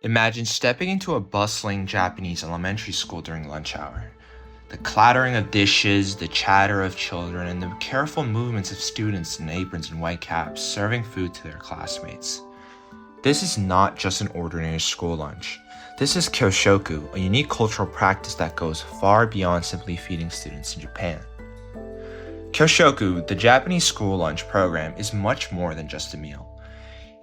Imagine stepping into a bustling Japanese elementary school during lunch hour. The clattering of dishes, the chatter of children, and the careful movements of students in aprons and white caps serving food to their classmates. This is not just an ordinary school lunch. This is Kyushoku, a unique cultural practice that goes far beyond simply feeding students in Japan. Kyushoku, the Japanese school lunch program, is much more than just a meal.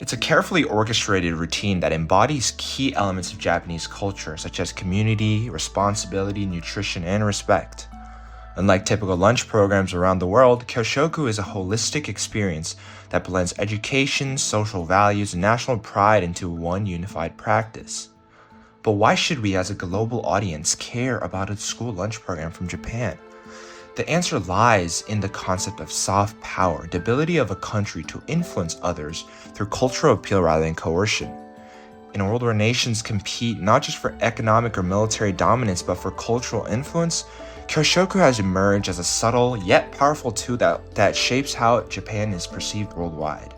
It's a carefully orchestrated routine that embodies key elements of Japanese culture, such as community, responsibility, nutrition, and respect. Unlike typical lunch programs around the world, Kyushoku is a holistic experience that blends education, social values, and national pride into one unified practice. But why should we as a global audience care about a school lunch program from Japan? The answer lies in the concept of soft power, the ability of a country to influence others through cultural appeal rather than coercion. In a world where nations compete not just for economic or military dominance but for cultural influence, Kyushoku has emerged as a subtle yet powerful tool that shapes how Japan is perceived worldwide.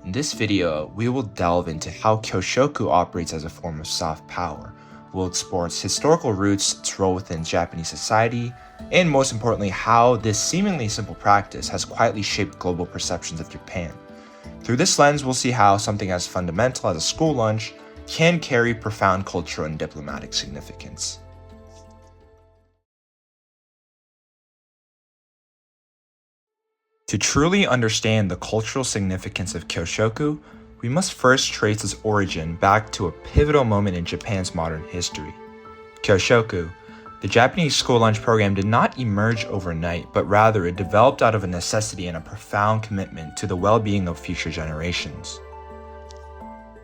In this video, we will delve into how Kyushoku operates as a form of soft power. We'll explore its historical roots, its role within Japanese society, and most importantly, how this seemingly simple practice has quietly shaped global perceptions of Japan. Through this lens, we'll see how something as fundamental as a school lunch can carry profound cultural and diplomatic significance. To truly understand the cultural significance of Kyushoku, we must first trace its origin back to a pivotal moment in Japan's modern history. Kyushoku, the Japanese school lunch program, did not emerge overnight, but rather it developed out of a necessity and a profound commitment to the well-being of future generations.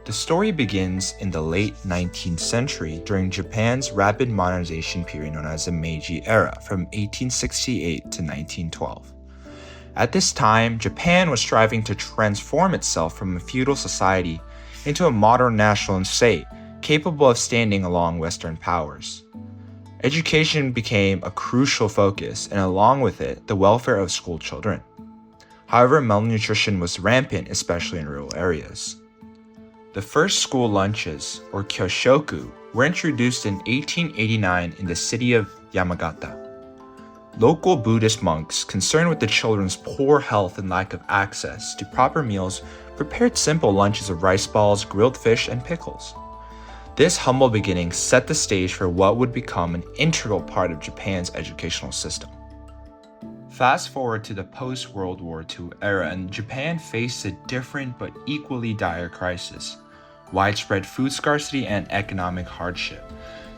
The story begins in the late 19th century during Japan's rapid modernization period known as the Meiji era from 1868 to 1912. At this time, Japan was striving to transform itself from a feudal society into a modern national state capable of standing along Western powers. Education became a crucial focus, and along with it, the welfare of school children. However, malnutrition was rampant, especially in rural areas. The first school lunches, or Kyushoku, were introduced in 1889 in the city of Yamagata. Local Buddhist monks, concerned with the children's poor health and lack of access to proper meals, prepared simple lunches of rice balls, grilled fish, and pickles. This humble beginning set the stage for what would become an integral part of Japan's educational system. Fast forward to the post-World War II era, and Japan faced a different but equally dire crisis: widespread food scarcity and economic hardship.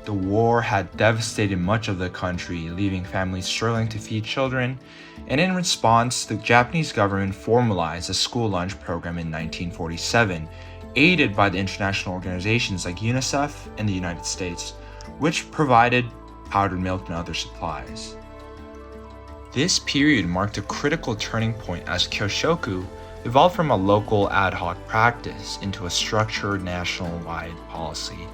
The war had devastated much of the country, leaving families struggling to feed children, and in response, the Japanese government formalized a school lunch program in 1947, aided by the international organizations like UNICEF and the United States, which provided powdered milk and other supplies. This period marked a critical turning point as Kyushoku evolved from a local ad hoc practice into a structured national-wide policy.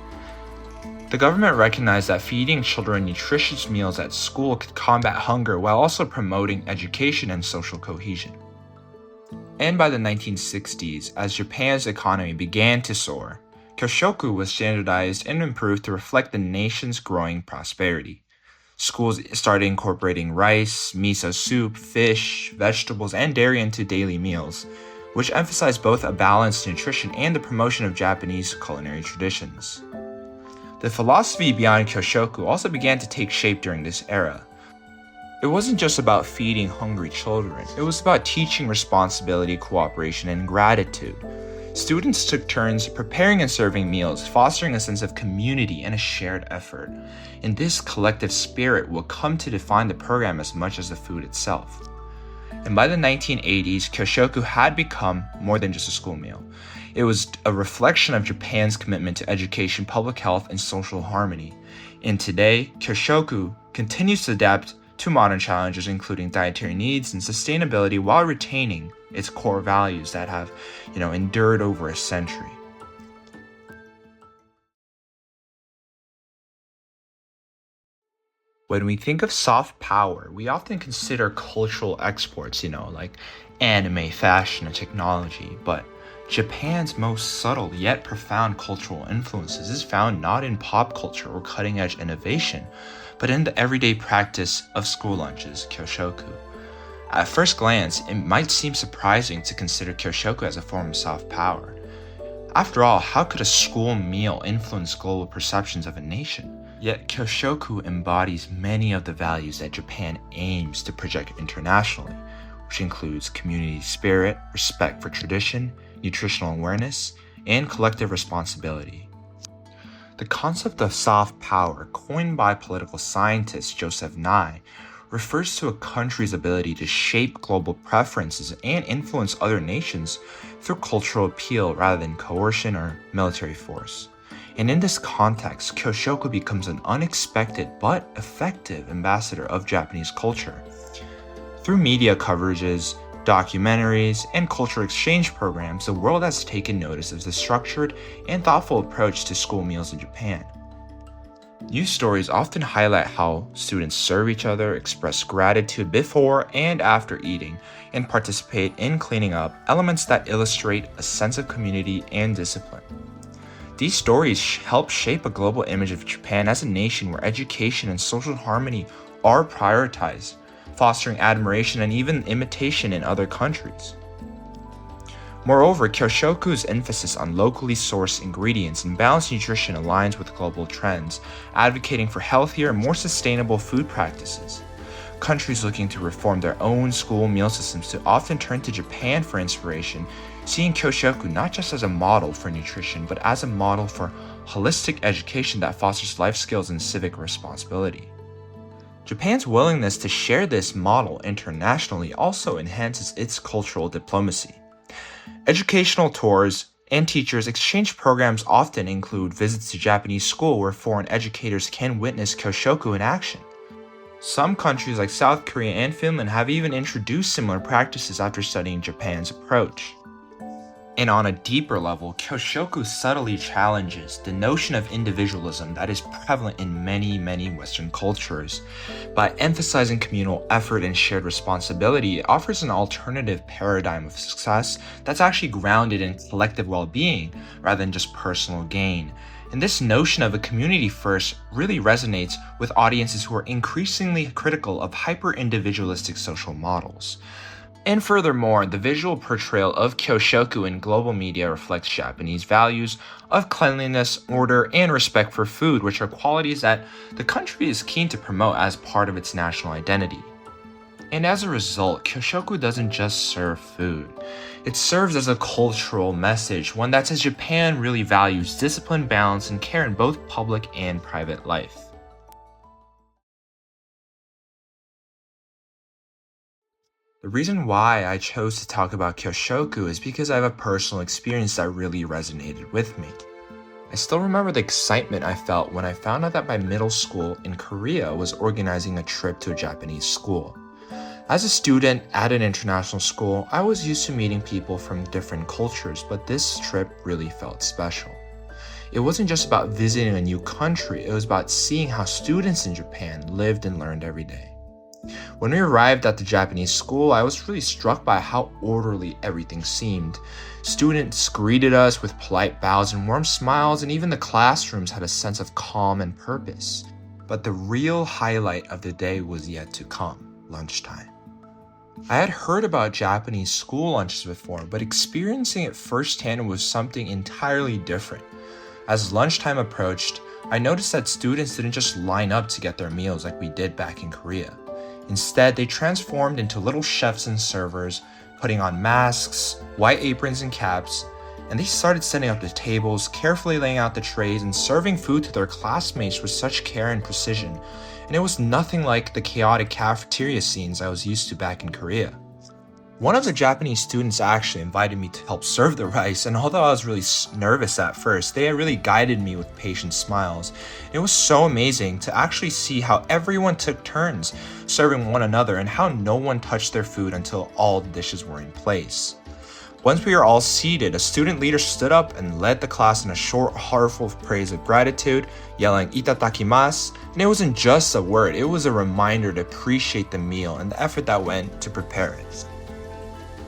The government recognized that feeding children nutritious meals at school could combat hunger while also promoting education and social cohesion. And by the 1960s, as Japan's economy began to soar, Kyushoku was standardized and improved to reflect the nation's growing prosperity. Schools started incorporating rice, miso soup, fish, vegetables, and dairy into daily meals, which emphasized both a balanced nutrition and the promotion of Japanese culinary traditions. The philosophy behind Kyushoku also began to take shape during this era. It wasn't just about feeding hungry children, it was about teaching responsibility, cooperation, and gratitude. Students took turns preparing and serving meals, fostering a sense of community and a shared effort. And this collective spirit will come to define the program as much as the food itself. And by the 1980s, Kyushoku had become more than just a school meal. It was a reflection of Japan's commitment to education, public health, and social harmony. And today, Kyushoku continues to adapt to modern challenges, including dietary needs and sustainability, while retaining its core values that have, endured over a century. When we think of soft power, we often consider cultural exports, like anime, fashion, and technology. But Japan's most subtle yet profound cultural influences is found not in pop culture or cutting-edge innovation, but in the everyday practice of school lunches, Kyushoku. At first glance, it might seem surprising to consider Kyushoku as a form of soft power. After all, how could a school meal influence global perceptions of a nation? Yet Kyushoku embodies many of the values that Japan aims to project internationally, which includes community spirit, respect for tradition, nutritional awareness, and collective responsibility. The concept of soft power, coined by political scientist Joseph Nye, refers to a country's ability to shape global preferences and influence other nations through cultural appeal rather than coercion or military force. And in this context, Kyushoku becomes an unexpected but effective ambassador of Japanese culture. Through media coverages, documentaries, and cultural exchange programs, the world has taken notice of the structured and thoughtful approach to school meals in Japan. News stories often highlight how students serve each other, express gratitude before and after eating, and participate in cleaning up, elements that illustrate a sense of community and discipline. These stories help shape a global image of Japan as a nation where education and social harmony are prioritized, fostering admiration and even imitation in other countries. Moreover, Kyushoku's emphasis on locally sourced ingredients and balanced nutrition aligns with global trends, advocating for healthier and more sustainable food practices. Countries looking to reform their own school meal systems often turn to Japan for inspiration, seeing Kyushoku not just as a model for nutrition, but as a model for holistic education that fosters life skills and civic responsibility. Japan's willingness to share this model internationally also enhances its cultural diplomacy. Educational tours and teachers exchange programs often include visits to Japanese school where foreign educators can witness Kyushoku in action. Some countries like South Korea and Finland have even introduced similar practices after studying Japan's approach. And on a deeper level, Kyushoku subtly challenges the notion of individualism that is prevalent in many Western cultures. By emphasizing communal effort and shared responsibility, it offers an alternative paradigm of success that's actually grounded in collective well-being rather than just personal gain. And this notion of a community first really resonates with audiences who are increasingly critical of hyper-individualistic social models. And furthermore, the visual portrayal of Kyushoku in global media reflects Japanese values of cleanliness, order, and respect for food, which are qualities that the country is keen to promote as part of its national identity. And as a result, Kyushoku doesn't just serve food. It serves as a cultural message, one that says Japan really values discipline, balance, and care in both public and private life. The reason why I chose to talk about Kyushoku is because I have a personal experience that really resonated with me. I still remember the excitement I felt when I found out that my middle school in Korea was organizing a trip to a Japanese school. As a student at an international school, I was used to meeting people from different cultures, but this trip really felt special. It wasn't just about visiting a new country, it was about seeing how students in Japan lived and learned every day. When we arrived at the Japanese school, I was really struck by how orderly everything seemed. Students greeted us with polite bows and warm smiles, and even the classrooms had a sense of calm and purpose. But the real highlight of the day was yet to come: lunchtime. I had heard about Japanese school lunches before, but experiencing it firsthand was something entirely different. As lunchtime approached, I noticed that students didn't just line up to get their meals like we did back in Korea. Instead, they transformed into little chefs and servers, putting on masks, white aprons and caps, and they started setting up the tables, carefully laying out the trays, and serving food to their classmates with such care and precision. And it was nothing like the chaotic cafeteria scenes I was used to back in Korea. One of the Japanese students actually invited me to help serve the rice, and although I was really nervous at first, they really guided me with patient smiles. It was so amazing to actually see how everyone took turns serving one another and how no one touched their food until all the dishes were in place. Once we were all seated, a student leader stood up and led the class in a short, heartful praise of gratitude, yelling "Itadakimasu," and it wasn't just a word, it was a reminder to appreciate the meal and the effort that went to prepare it.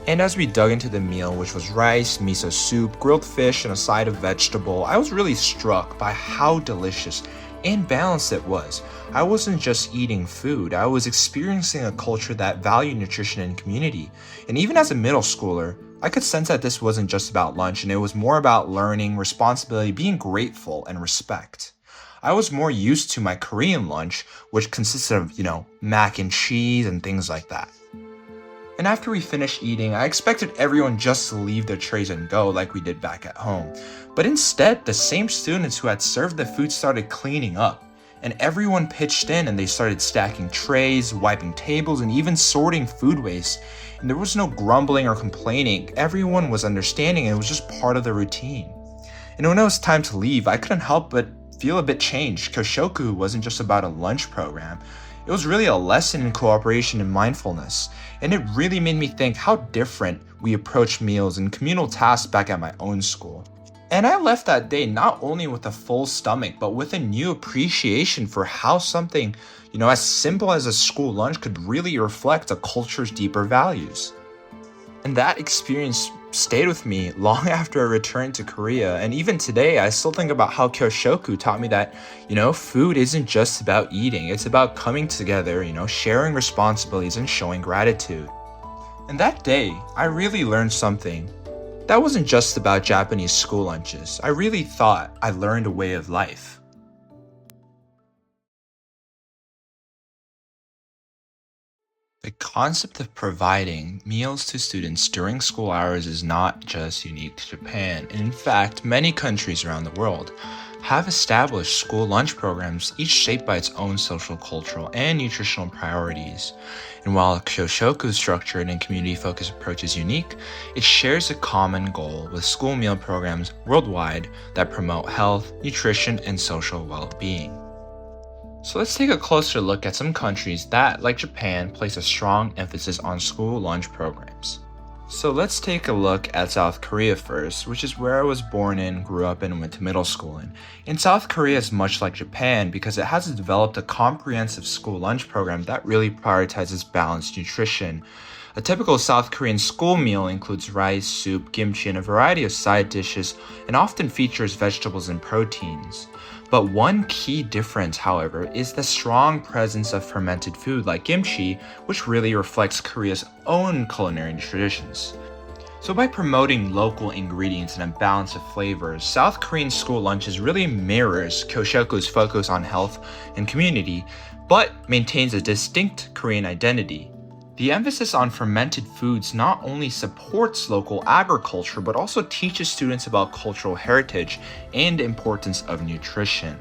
And as we dug into the meal, which was rice, miso soup, grilled fish, and a side of vegetable, I was really struck by how delicious and balanced it was. I wasn't just eating food, I was experiencing a culture that valued nutrition and community. And even as a middle schooler, I could sense that this wasn't just about lunch, and it was more about learning, responsibility, being grateful, and respect. I was more used to my Korean lunch, which consisted of, mac and cheese and things like that. And after we finished eating, I expected everyone just to leave their trays and go like we did back at home. But instead, the same students who had served the food started cleaning up. And everyone pitched in and they started stacking trays, wiping tables, and even sorting food waste. And there was no grumbling or complaining. Everyone was understanding, and it was just part of the routine. And when it was time to leave, I couldn't help but feel a bit changed. Kyushoku wasn't just about a lunch program. It was really a lesson in cooperation and mindfulness, and it really made me think how different we approach meals and communal tasks back at my own school. And I left that day not only with a full stomach, but with a new appreciation for how something, as simple as a school lunch could really reflect a culture's deeper values. And that experience stayed with me long after I returned to Korea. And even today, I still think about how Kyushoku taught me that, food isn't just about eating. It's about coming together, sharing responsibilities and showing gratitude. And that day, I really learned something. That wasn't just about Japanese school lunches. I really thought I learned a way of life. The concept of providing meals to students during school hours is not just unique to Japan. In fact, many countries around the world have established school lunch programs, each shaped by its own social, cultural, and nutritional priorities. And while Kyushoku's structured and community-focused approach is unique, it shares a common goal with school meal programs worldwide that promote health, nutrition, and social well-being. So let's take a closer look at some countries that, like Japan, place a strong emphasis on school lunch programs. So let's take a look at South Korea first, which is where I was born in, grew up in, and went to middle school in. And South Korea is much like Japan because it has developed a comprehensive school lunch program that really prioritizes balanced nutrition. A typical South Korean school meal includes rice, soup, kimchi, and a variety of side dishes, and often features vegetables and proteins. But one key difference, however, is the strong presence of fermented food like kimchi, which really reflects Korea's own culinary traditions. So by promoting local ingredients and a balance of flavors, South Korean school lunches really mirrors Kyushoku's focus on health and community, but maintains a distinct Korean identity. The emphasis on fermented foods not only supports local agriculture, but also teaches students about cultural heritage and importance of nutrition.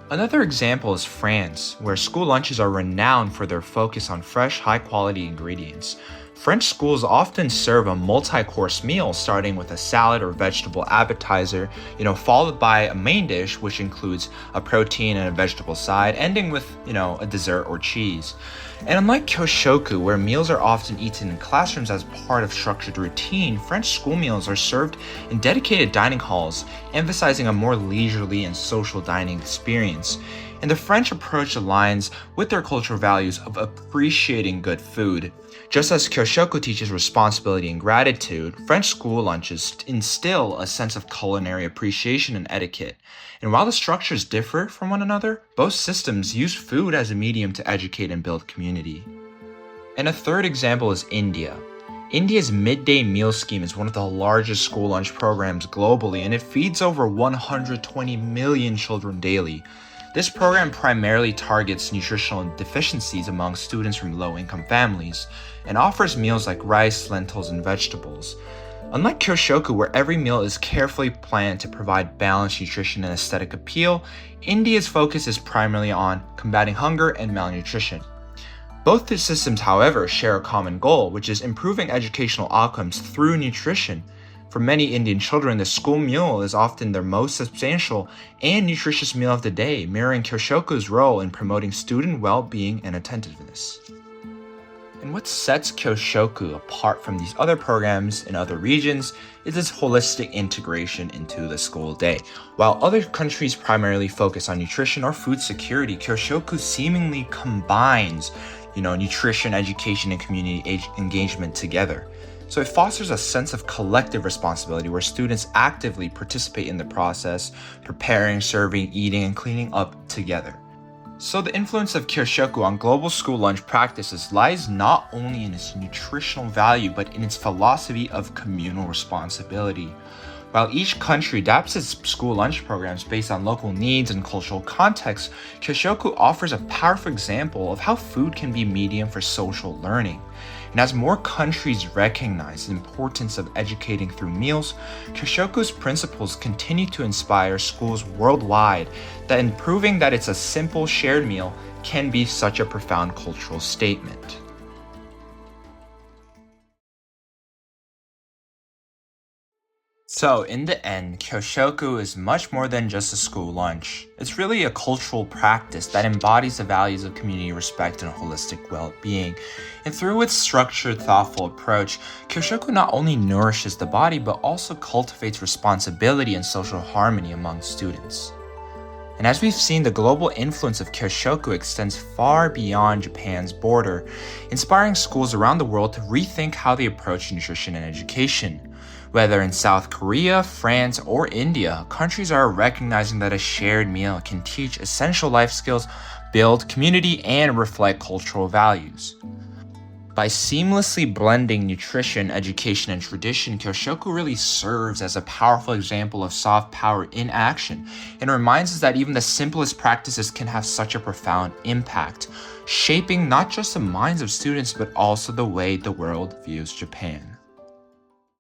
Another example is France, where school lunches are renowned for their focus on fresh, high-quality ingredients. French schools often serve a multi-course meal starting with a salad or vegetable appetizer, followed by a main dish which includes a protein and a vegetable side, ending with, a dessert or cheese. And unlike Kyushoku, where meals are often eaten in classrooms as part of structured routine, French school meals are served in dedicated dining halls, emphasizing a more leisurely and social dining experience. And the French approach aligns with their cultural values of appreciating good food. Just as Kyushoku teaches responsibility and gratitude, French school lunches instill a sense of culinary appreciation and etiquette. And while the structures differ from one another, both systems use food as a medium to educate and build community. And a third example is India. India's midday meal scheme is one of the largest school lunch programs globally, and it feeds over 120 million children daily. This program primarily targets nutritional deficiencies among students from low-income families and offers meals like rice, lentils, and vegetables. Unlike Kyushoku, where every meal is carefully planned to provide balanced nutrition and aesthetic appeal, India's focus is primarily on combating hunger and malnutrition. Both the systems, however, share a common goal, which is improving educational outcomes through nutrition. For many Indian children, the school meal is often their most substantial and nutritious meal of the day, mirroring Kyushoku's role in promoting student well-being and attentiveness. And what sets Kyushoku apart from these other programs in other regions is its holistic integration into the school day. While other countries primarily focus on nutrition or food security, Kyushoku seemingly combines, nutrition, education, and community engagement together. So it fosters a sense of collective responsibility where students actively participate in the process, preparing, serving, eating, and cleaning up together. So the influence of Kyushoku on global school lunch practices lies not only in its nutritional value, but in its philosophy of communal responsibility. While each country adapts its school lunch programs based on local needs and cultural context, Kyushoku offers a powerful example of how food can be a medium for social learning. And as more countries recognize the importance of educating through meals, Kyushoku's principles continue to inspire schools worldwide that in proving that it's a simple shared meal can be such a profound cultural statement. So, in the end, Kyoshoku is much more than just a school lunch. It's really a cultural practice that embodies the values of community respect and holistic well-being. And through its structured, thoughtful approach, Kyoshoku not only nourishes the body, but also cultivates responsibility and social harmony among students. And as we've seen, the global influence of Kyoshoku extends far beyond Japan's border, inspiring schools around the world to rethink how they approach nutrition and education. Whether in South Korea, France, or India, countries are recognizing that a shared meal can teach essential life skills, build community, and reflect cultural values. By seamlessly blending nutrition, education, and tradition, Kyoshoku really serves as a powerful example of soft power in action and reminds us that even the simplest practices can have such a profound impact, shaping not just the minds of students but also the way the world views Japan.